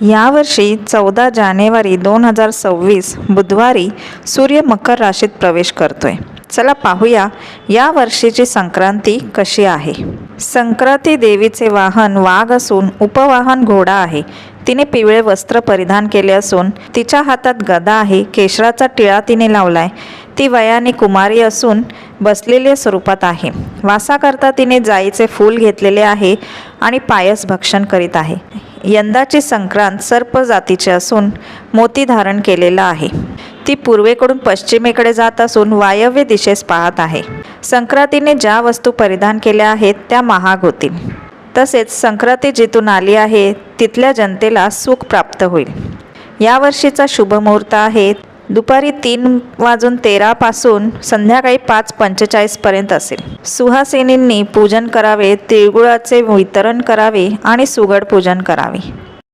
यावर्षी 14 जानेवारी 2026 बुधवारी सूर्य मकर राशीत प्रवेश करतोय। चला पाहूया या वर्षीची संक्रांती कशी आहे। संक्रांती देवीचे वाहन वाघ असून उपवाहन घोडा आहे। तिने पिवळे वस्त्र परिधान केले असून तिच्या हातात गदा आहे। केशराचा टिळा तिने लावलाय। ती वयाने कुमारी असून बसलेल्या स्वरूपात आहे। वासाकरता तिने जाईचे फूल घेतलेले आहे आणि पायस भक्षण करीत आहे। यंदाची संक्रांत सर्प जातीची असून मोती धारण केलेला आहे। ती पूर्वेकडून पश्चिमेकडे जात असून वायव्य दिशेस पाहत आहे। संक्रांतीने ज्या वस्तू परिधान केल्या आहेत त्या महाग होतील। तसेच संक्रांती जिथून आली आहे तिथल्या जनतेला सुख प्राप्त होईल। या वर्षीचा शुभ मुहूर्त आहे दुपारी 3:13 पासून संध्याकाळी 5:45 पर्यंत असेल। सुहासिनींनी पूजन करावे, तिळगुळाचे वितरण करावे आणि सुगड पूजन करावे।